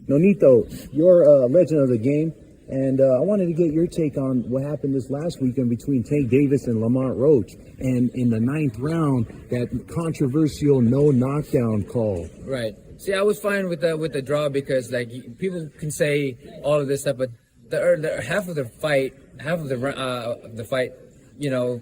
Nonito, you're a legend of the game, and I wanted to get your take on what happened this last weekend between Tank Davis and Lamont Roach, and in the 9th round, that controversial no-knockdown call. Right. See, I was fine with the draw because like people can say all of this stuff, but the half of the fight, you know,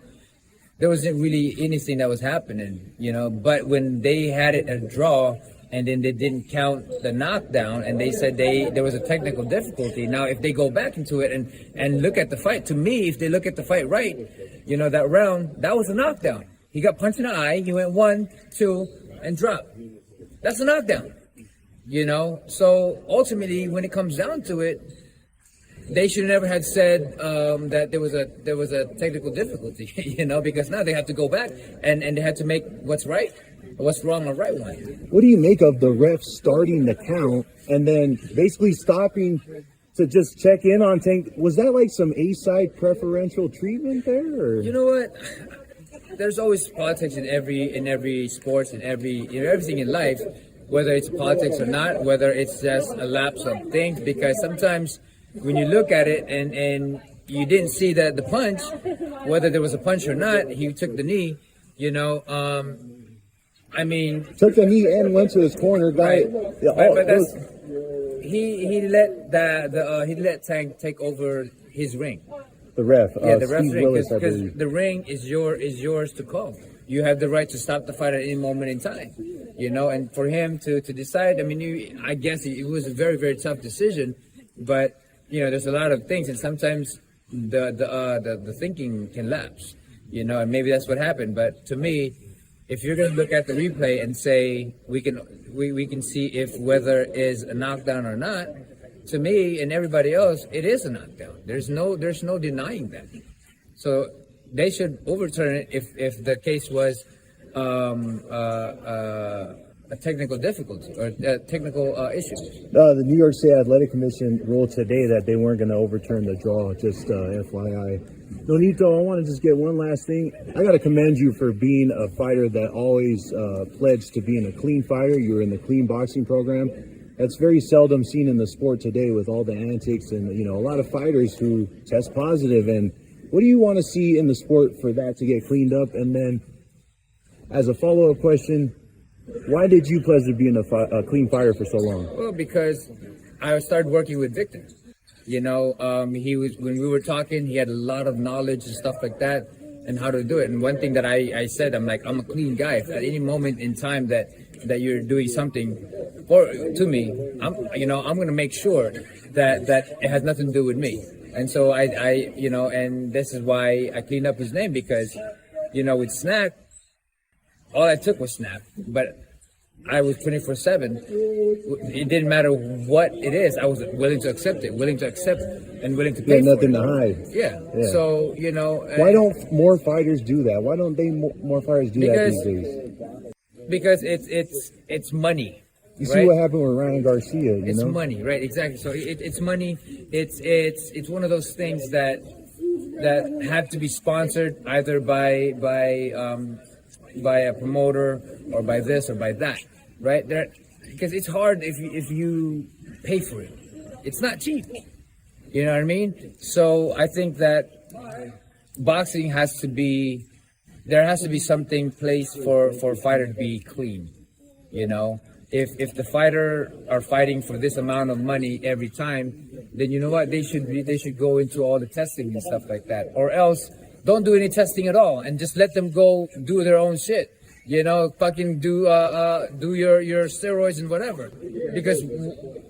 there wasn't really anything that was happening, you know. But when they had it a draw, and then they didn't count the knockdown, and they said there was a technical difficulty. Now, if they go back into it and look at the fight, to me, if they look at the fight right, you know, that round, that was a knockdown. He got punched in the eye, he went 1, 2, and dropped. That's a knockdown, you know? So, ultimately, when it comes down to it, they should never have said that there was a technical difficulty, you know, because now they have to go back and they had to make what's right. What's wrong or right one? What do you make of the ref starting the count and then basically stopping to just check in on Tank? Was that like some A-side preferential treatment there? Or? You know what? There's always politics in every sports and everything in life, whether it's politics or not, whether it's just a lapse of things. Because sometimes when you look at it and you didn't see the punch, whether there was a punch or not, he took the knee. You know. I mean, took the knee and went to his corner, guy. Right. But that's, he let Tank take over his ring. The ref, the ref's ring, because the ring is yours to call. You have the right to stop the fight at any moment in time, you know. And for him to decide, I mean, I guess it was a very, very tough decision. But you know, there's a lot of things, and sometimes the thinking can lapse, you know. And maybe that's what happened. But to me, if you're going to look at the replay and say we can see if whether is a knockdown or not, to me and everybody else, it is a knockdown. There's no denying that. So they should overturn it if the case was a technical difficulty or a technical issue. The New York State Athletic Commission ruled today that they weren't going to overturn the draw. Just FYI. Nonito, I want to just get one last thing. I got to commend you for being a fighter that always pledged to being a clean fighter. You were in the clean boxing program. That's very seldom seen in the sport today with all the antics and, you know, a lot of fighters who test positive. And what do you want to see in the sport for that to get cleaned up? And then as a follow-up question, why did you pledge to being a clean fighter for so long? Well, because I started working with Victor. You know, when we were talking, he had a lot of knowledge and stuff like that and how to do it. And one thing that I said, I'm like, I'm a clean guy. If at any moment in time that you're doing something to me, I'm going to make sure that it has nothing to do with me. And so I you know, and this is why I cleaned up his name, because, you know, with Snap, all I took was Snap, but I was 24/7. It didn't matter what it is. I was willing to accept it, willing to pay. Yeah, nothing to hide. Yeah. So, you know. Why don't more fighters do that? Why don't more fighters do that these days? Because it's money. You see what happened with Ryan Garcia? It's money, right? Exactly. So it's money. It's one of those things that have to be sponsored either by a promoter or by this or by that, right? Because it's hard if you pay for it. It's not cheap. You know what I mean? So I think that boxing there has to be something placed for a fighter to be clean. You know, if the fighter are fighting for this amount of money every time, then you know what, they should go into all the testing and stuff like that, or else don't do any testing at all and just let them go do their own shit. You know, fucking do your steroids and whatever. Because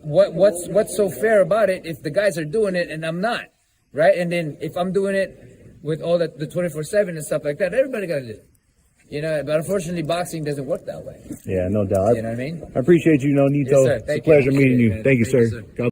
what's so fair about it if the guys are doing it and I'm not, right? And then if I'm doing it with all the 24/7 and stuff like that, everybody got to do it. You know, but unfortunately, boxing doesn't work that way. Yeah, no doubt. You know what I mean? I appreciate you, Nonito. Yes, sir. It's a pleasure meeting you. Thank you, sir.